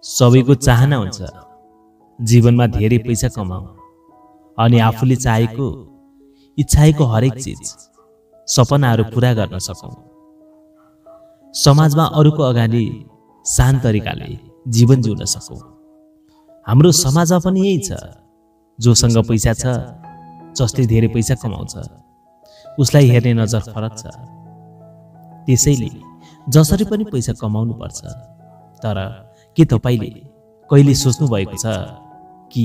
सबैको चाहना हुन्छ जीवनमा धेरै पैसा कमाऊ अनि आफूले चाहेको इच्छाएको हरेक चीज सपनाहरू पूरा गर्न सकौं। समाजमा अरूको अगाडि शान्त तरिकाले जीवन जिउन सकौं। हाम्रो समाजमा पनि यही छ, जोसँग पैसा छ, जसले धेरै पैसा कमाउँछ उसलाई हेर्ने नजर फरक छ। त्यसैले जसरी पनि पैसा कमाउनु पर्छ। तर के तपाईले कहिले सोच्नु भएको छ कि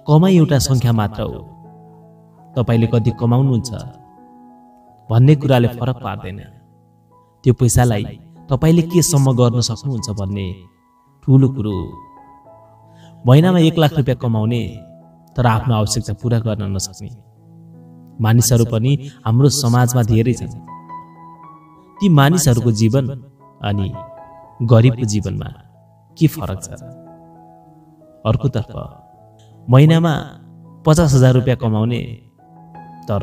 कमाई एउटा संख्या मात्र हो, तपाईले कति कमाउनुहुन्छ भन्ने कुराले फरक पार्दैन। त्यो पैसालाई तपाईले के सम्म गर्न सक्नुहुन्छ भन्ने ठूलो कुरो हो। महिनामा 1 लाख रुपैयाँ कमाउने तर आफ्नो आवश्यकता पूरा गर्न नसक्ने मानिसहरू पनि हाम्रो समाजमा धेरै छन्। ती मानिसहरूको जीवन अनि गरिबको जीवनमा के फरक छ? अर्कोतर्फ महिनामा 50,000 रुपैयाँ कमाउने तर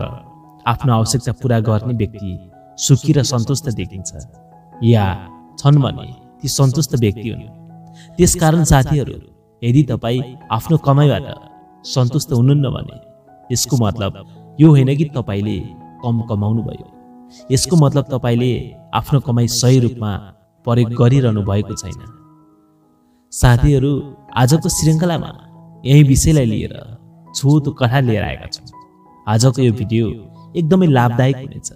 आफ्नो आवश्यकता पूरा गर्ने व्यक्ति सुखी र सन्तुष्ट देखिन्छ, या छन् भने ती सन्तुष्ट व्यक्ति हुन्। त्यसकारण साथीहरू, यदि तपाई आफ्नो कमाईबाट सन्तुष्ट हुनुहुन्न भने यसको मतलब यो होइन कि तपाईले कम कमाउनु भयो। यसको मतलब तपाईले आफ्नो कमाई सही रूपमा प्रयोग गरिरहनु भएको छैन। साथीहरू, आजको श्रृङ्खलामा यही विषयलाई लिएर छोटो कथा लिएर आएका छौँ। आजको यो भिडियो एकदमै लाभदायक हुनेछ,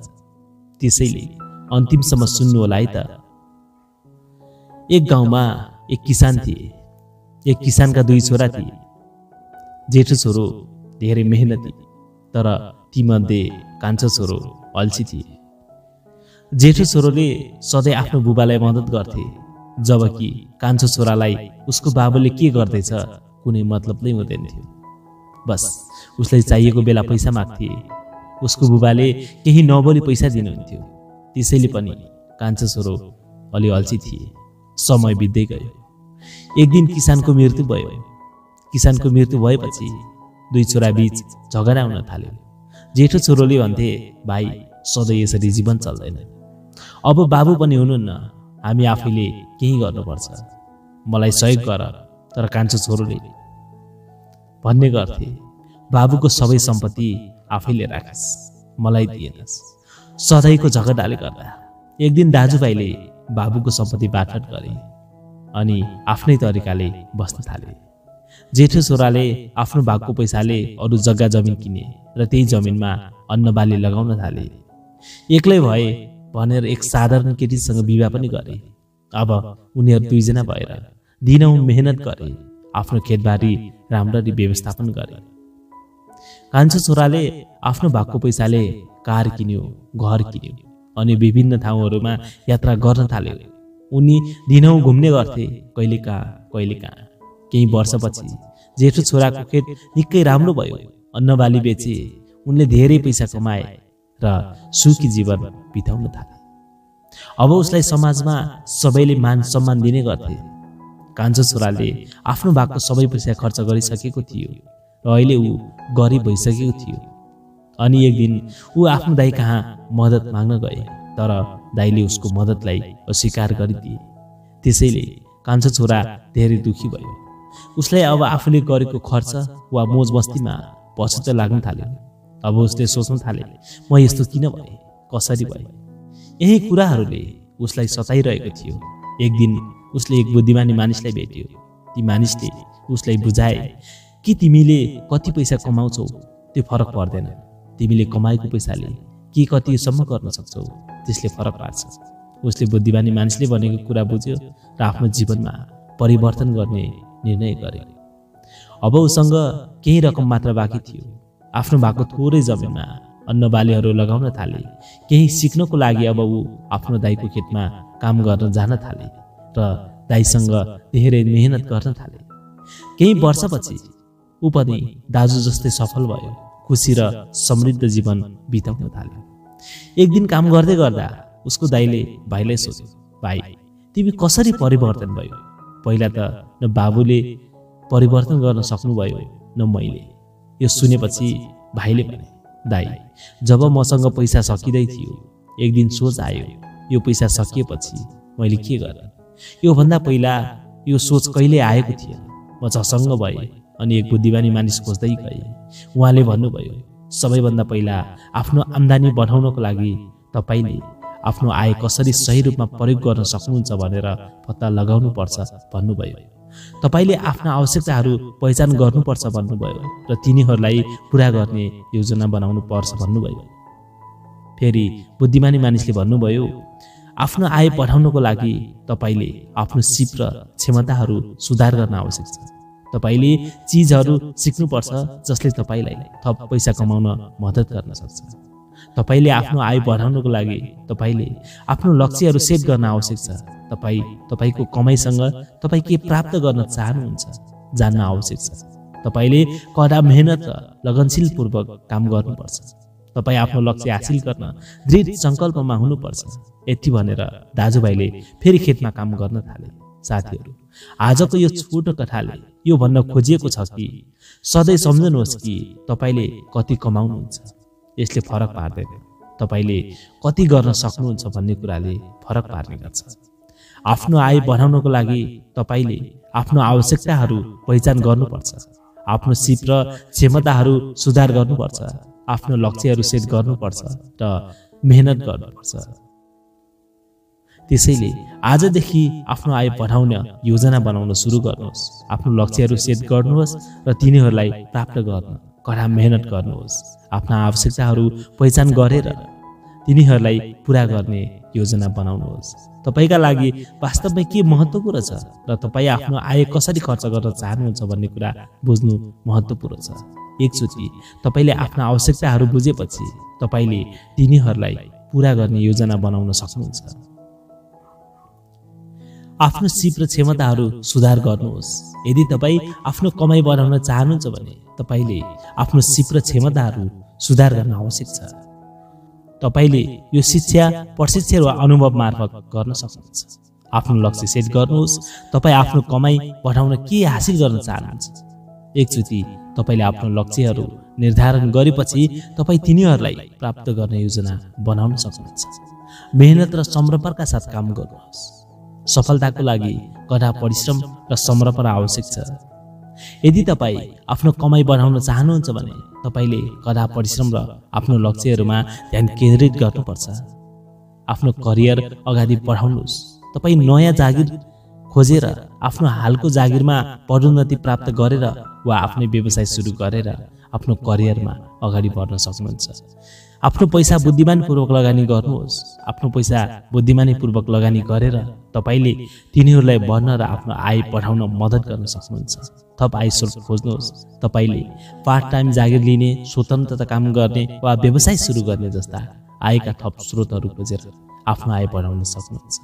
त्यसैले अन्तिमसम्म सुन्नु होला है त। एक गाउँमा एक किसान थिए। एक किसानका 2 छोरा थिए। जेठो छोरो धेरै मेहनती तर तीमध्ये कान्छो छोरो अल्छी थिए। जेठो छोरोले सधैँ आफ्नो बुबालाई मद्दत गर्थे, जबकि कान्छो छोरालाई उसको बाबुले के गर्दैछ कुनै मतलब नै हुँदैन थियो। बस उसलाई चाहिएको बेला पैसा माग्थे, उसको बुबाले केही नबोली पैसा दिनुहुन्थ्यो। त्यसैले पनि कान्छो छोरो अलि अल्छी थिए। समय बित्दै गयो। एक दिन किसानको मृत्यु भयो। किसानको मृत्यु भएपछि 2 छोरा बीच झगडा हुन थाल्यो। जेठो छोरोले भन्थे, भाइ सधैँ यसरी जीवन चल्दैन, अब बाबु पनि हुनुहुन्न, हामी आफैले केही गर्नुपर्छ, मलाई सहयोग गर। तर कान्छो छोरोले भन्ने गर्थे, बाबुको सबै सम्पत्ति आफैले राखस्, मलाई दिएनस्। सधैँको झगडाले गर्दा एक दिन दाजुभाइले बाबुको सम्पत्ति बाँडफाँड गरे अनि आफ्नै तरिकाले बस्न थाले। जेठो छोराले आफ्नो भागको पैसाले अरू जग्गा जमिन किने र त्यही जमिनमा अन्नबाली लगाउन थाले। एक्लै भए भनेर एक साधारण केटीसँग विवाह पनि गरे। अब उनीहरू 2 जना भएर दिनौं मेहनत गरे, आफ्नो खेतबारी राम्ररी व्यवस्थापन गरे। कान्छो छोराले आफ्नो भागको पैसाले कार किन्यो, घर किन्यो अनि विभिन्न ठाउँहरूमा यात्रा गर्न थाल्यो। उनी दिनौं घुम्ने गर्थे, कहिले कहाँ। केही वर्षपछि जेठो छोराको खेत निकै राम्रो भयो। अन्नबाली बेचे उनले धेरै पैसा कमाए र सुखी जीवन बिताउन थाले। अब उसलाई समाजमा सबैले मान सम्मान दिने गर्थे। कान्छो छोराले आफ्नो भागको सबै पैसा खर्च गरिसकेको थियो र अहिले ऊ गरिब भइसकेको थियो। अनि एक दिन ऊ आफ्नो दाइ कहाँ मद्दत माग्न गए, तर दाइले उसको मद्दतलाई अस्वीकार गरिदिए। त्यसैले कान्छो छोरा धेरै दुखी भयो। उसलाई अब आफूले गरेको खर्च वा मोज मस्तीमा पछुतो लाग्न थाल्यो। अब उसले सोच्न थाले, म यस्तो किन भए, कसरी भए? यही कुराहरूले उसलाई सताइरहेको थियो। एक दिन उसले एक बुद्धिमानी मानिसलाई भेट्यो। ती मानिसले उसलाई बुझाए कि तिमीले कति पैसा कमाउँछौ त्यो फरक पर्दैन, तिमीले कमाएको पैसाले के कतिसम्म गर्न सक्छौ त्यसले फरक पार्छ। उसले बुद्धिमानी मानिसले भनेको कुरा बुझ्यो र आफ्नो जीवनमा परिवर्तन गर्ने निर्णय गरे। अब उसँग केही रकम मात्र बाँकी थियो। आफ्नो भएको थोरै जमिनमा अन्नबालीहरू लगाउन थाले। केही सिक्नको लागि अब ऊ आफ्नो दाइको खेतमा काम गर्न जान थाले र दाइसँग धेरै मेहनत गर्न थाले। केही वर्षपछि ऊ पनि दाजु जस्तै सफल भयो, खुसी र समृद्ध जीवन बिताउन थाल्यो। एक दिन काम गर्दै गर्दा उसको दाइले भाइलाई सोध्यो, भाइ तिमी कसरी परिवर्तन भयो? पहिला त न बाबुले परिवर्तन गर्न सक्नुभयो न मैले। यो सुनेपछि भाइले भने, दाइ जब मसँग पैसा सकिँदै थियो एक दिन सोच आयो, यो पैसा सकिएपछि मैले के गरेँ? यो भन्दा पहिला यो सोच कहिले आएको थिएन। म झसङ्ग भएँ अनि एक बुद्धिमानी मानिस खोज्दै गएँ। उहाँले भन्नुभयो, सबैभन्दा पहिला आफ्नो आम्दानी बढाउनको लागि तपाईँले आफ्नो आय कसरी सही रूपमा प्रयोग गर्न सक्नुहुन्छ भनेर पत्ता लगाउनु पर्छ भन्नुभयो। तपाईँले आफ्ना आवश्यकताहरू पहिचान गर्नुपर्छ भन्नुभयो र तिनीहरूलाई पुरा गर्ने योजना बनाउनु पर्छ भन्नुभयो। फेरि बुद्धिमानी मानिसले भन्नुभयो, आफ्नो आय बढाउनको लागि तपाईँले आफ्नो सिप र क्षमताहरू सुधार गर्न आवश्यक छ। तपाईँले चिजहरू सिक्नुपर्छ जसले तपाईँलाई थप पैसा कमाउन मद्दत गर्न सक्छ। तपाईँले आफ्नो आय बढाउनको लागि तपाईँले आफ्नो लक्ष्यहरू सेट गर्न आवश्यक छ। तपाईँको कमाइसँग तपाईँ के प्राप्त गर्न चाहनुहुन्छ जान्न आवश्यक छ। तपाईँले कडा मेहनत र लगनशीलपूर्वक काम गर्नुपर्छ। तपाईँ आफ्नो लक्ष्य हासिल गर्न दृढ सङ्कल्पमा हुनुपर्छ। यति भनेर दाजुभाइले फेरि खेतमा काम गर्न थाले। साथीहरू, आजको यो छोटो कथाले यो भन्न खोजिएको छ कि सधैँ सम्झनुहोस् कि तपाईँले कति कमाउनुहुन्छ यसले फरक पार्दैन, तपाईँले कति गर्न सक्नुहुन्छ भन्ने कुराले फरक पार्ने गर्छ। आफ्नो आय बढाउनको लागि तपाईँले आफ्नो आवश्यकताहरू पहिचान गर्नुपर्छ, आफ्नो सिप र क्षमताहरू सुधार गर्नुपर्छ, आफ्नो लक्ष्यहरू सेट गर्नुपर्छ र मेहनत गर्नुपर्छ। त्यसैले आजदेखि आफ्नो आय बढाउन योजना बनाउन सुरु गर्नुहोस्। आफ्नो लक्ष्यहरू सेट गर्नुहोस् र तिनीहरूलाई प्राप्त गर्न कडा मेहनत गर्नुहोस्। आफ्ना आवश्यकताहरू पहिचान गरेर तिनीहरूलाई पुरा गर्ने योजना बनाउनुहोस्। तपाईँका लागि वास्तवमै के महत्त्वपूर्ण छ र तपाईँ आफ्नो आय कसरी खर्च गर्न चाहनुहुन्छ भन्ने कुरा बुझ्नु महत्त्वपूर्ण छ। एकचोटि तपाईँले आफ्ना आवश्यकताहरू बुझेपछि तपाईँले तिनीहरूलाई पुरा गर्ने योजना बनाउन सक्नुहुन्छ। आफ्नो सिप र क्षमताहरू सुधार गर्नुहोस्। यदि तपाईँ आफ्नो कमाइ बढाउन चाहनुहुन्छ भने तपाईँले आफ्नो सिप र क्षमताहरू सुधार गर्न आवश्यक छ। तपाईँले यो शिक्षा, प्रशिक्षण वा अनुभव मार्फत गर्न सक्नुहुन्छ। आफ्नो लक्ष्य सेट गर्नुहोस्। तपाईँ आफ्नो कमाइ बढाउन के हासिल गर्न चाहनुहुन्छ। एकचोटि तपाईँले आफ्नो लक्ष्यहरू निर्धारण गरेपछि तपाईँ तिनीहरूलाई प्राप्त गर्ने योजना बनाउन सक्नुहुन्छ। मेहनत र समर्पणका साथ काम गर्नुहोस्। सफलताको लागि कडा परिश्रम र समर्पण आवश्यक छ। यदि तपाईँ आफ्नो कमाइ बढाउन चाहनुहुन्छ भने तपाईँले कडा परिश्रम र आफ्नो लक्ष्यहरूमा ध्यान केन्द्रित गर्नुपर्छ। आफ्नो करियर अगाडि बढाउनुहोस्। तपाईँ नयाँ जागिर खोजेर आफ्नो हालको जागिरमा पदोन्नति प्राप्त गरेर वा आफ्नो व्यवसाय सुरु गरेर आफ्नो करियरमा अगाडि बढ्न सक्नुहुन्छ। आफ्नो पैसा बुद्धिमानीपूर्वक लगानी गर्नुहोस्। आफ्नो पैसा बुद्धिमानीपूर्वक लगानी गरेर तपाईँले तिनीहरूलाई बढ्न र आफ्नो आय बढाउन मद्दत गर्न सक्नुहुन्छ। थप आय स्रोत खोज्नुहोस्। तपाईँले पार्ट टाइम जागिर लिने, स्वतन्त्रता काम गर्ने वा व्यवसाय सुरु गर्ने जस्ता आयका थप स्रोतहरू खोजेर आफ्नो आय बढाउन सक्नुहुन्छ।